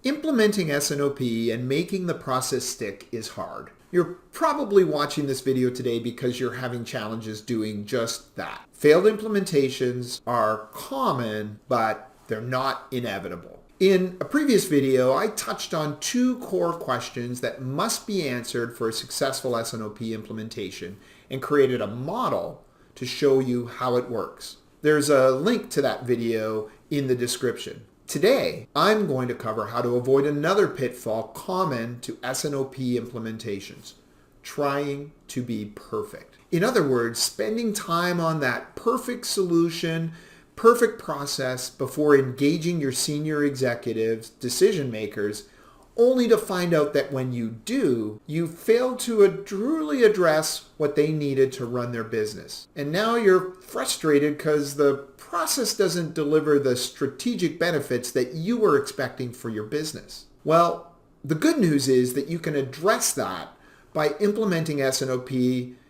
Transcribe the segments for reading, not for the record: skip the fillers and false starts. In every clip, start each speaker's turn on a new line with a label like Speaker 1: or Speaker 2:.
Speaker 1: Implementing S&OP and making the process stick is hard. You're probably watching this video today because you're having challenges doing just that. Failed implementations are common, but they're not inevitable. In a previous video, I touched on two core questions that must be answered for a successful S&OP implementation and created a model to show you how it works. There's a link to that video in the description. Today, I'm going to cover how to avoid another pitfall common to S&OP implementations, trying to be perfect. In other words, spending time on that perfect solution, perfect process before engaging your senior executives, decision makers, only to find out that when you do, you failed to truly address what they needed to run their business. And now you're frustrated because the process doesn't deliver the strategic benefits that you were expecting for your business. Well, the good news is that you can address that by implementing S&OP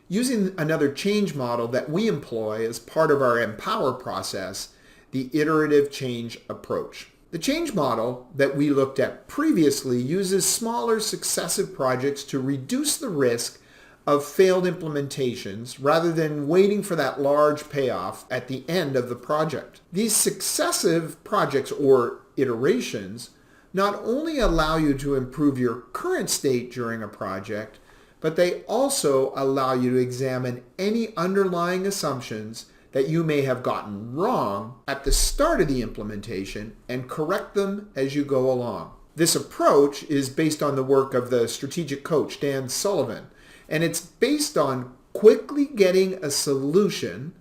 Speaker 1: using another change model that we employ as part of our Empower process, the Iterative Change Approach. The change model that we looked at previously uses smaller successive projects to reduce the risk of failed implementations rather than waiting for that large payoff at the end of the project. These successive projects or iterations not only allow you to improve your current state during a project, but they also allow you to examine any underlying assumptions that you may have gotten wrong at the start of the implementation and correct them as you go along. This approach is based on the work of the strategic coach, Dan Sullivan, and it's based on quickly getting a solution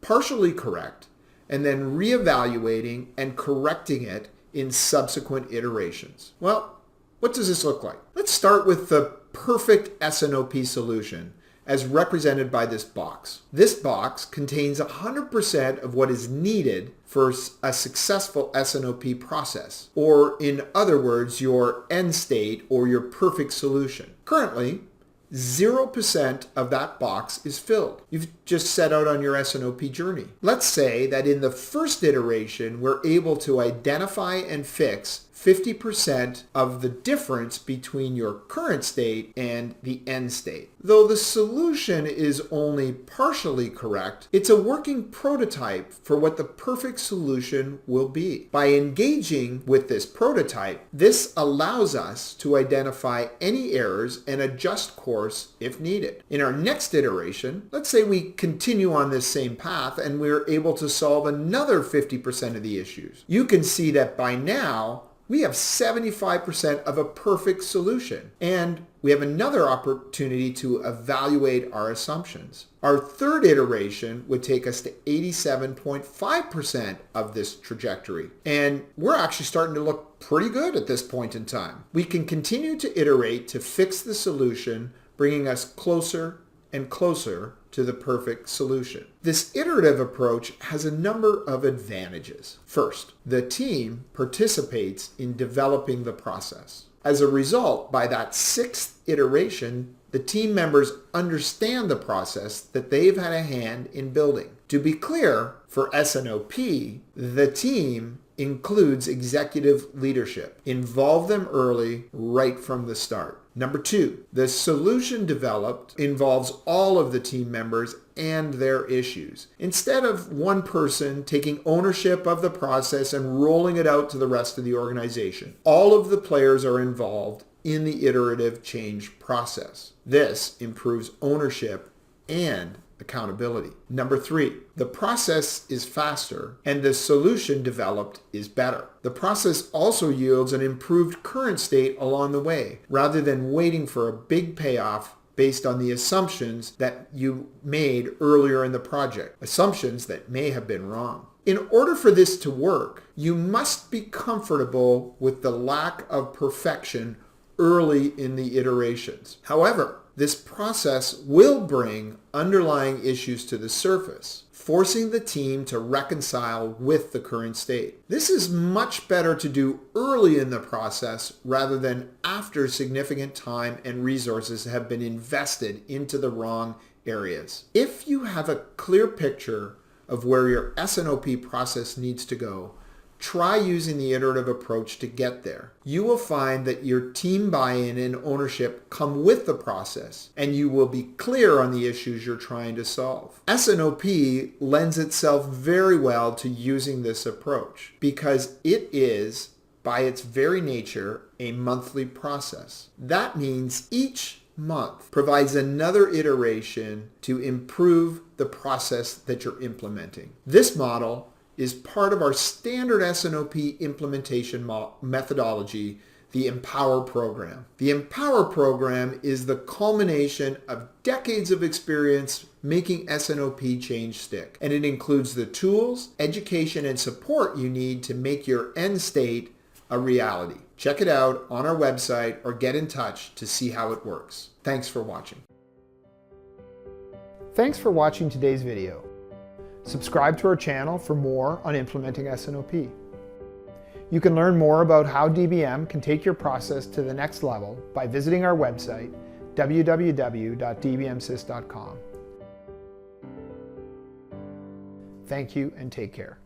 Speaker 1: partially correct and then reevaluating and correcting it in subsequent iterations. Well, what does this look like? Let's start with the perfect S&OP solution as represented by this box. This box contains 100% of what is needed for a successful S&OP process, or in other words, your end state or your perfect solution. Currently, 0% of that box is filled. You've just set out on your S&OP journey. Let's say that in the first iteration, we're able to identify and fix 50% of the difference between your current state and the end state. Though the solution is only partially correct, it's a working prototype for what the perfect solution will be. By engaging with this prototype, this allows us to identify any errors and adjust course if needed. In our next iteration, let's say we continue on this same path and we're able to solve another 50% of the issues. You can see that by now, we have 75% of a perfect solution, and we have another opportunity to evaluate our assumptions. Our third iteration would take us to 87.5% of this trajectory, and we're actually starting to look pretty good at this point in time. We can continue to iterate to fix the solution, bringing us closer and closer to the perfect solution. This iterative approach has a number of advantages. First, the team participates in developing the process. As a result, by that sixth iteration, the team members understand the process that they've had a hand in building. To be clear, for S&OP, the team includes executive leadership. Involve them early, right from the start. Number two, the solution developed involves all of the team members and their issues. Instead of one person taking ownership of the process and rolling it out to the rest of the organization, all of the players are involved in the iterative change process. This improves ownership and accountability. Number three, the process is faster and the solution developed is better. The process also yields an improved current state along the way, rather than waiting for a big payoff based on the assumptions that you made earlier in the project, assumptions that may have been wrong. In order for this to work, you must be comfortable with the lack of perfection early in the iterations. However, this process will bring underlying issues to the surface, forcing the team to reconcile with the current state. This is much better to do early in the process rather than after significant time and resources have been invested into the wrong areas. If you have a clear picture of where your S&OP process needs to go, Try using the iterative approach to get there. You will find that your team buy-in and ownership come with the process, and you will be clear on the issues you're trying to solve. S&OP lends itself very well to using this approach because it is, by its very nature, a monthly process. That means each month provides another iteration to improve the process that you're implementing. This model is part of our standard S&OP implementation methodology, the Empower program. The Empower program is the culmination of decades of experience making S&OP change stick, and it includes the tools, education, and support you need to make your end state a reality. Check it out on our website or get in touch to see how it works. Thanks for watching. Thanks for watching today's video. Subscribe to our channel for more on implementing S&OP. You can learn more about how DBM can take your process to the next level by visiting our website, www.dbmsys.com. Thank you and take care.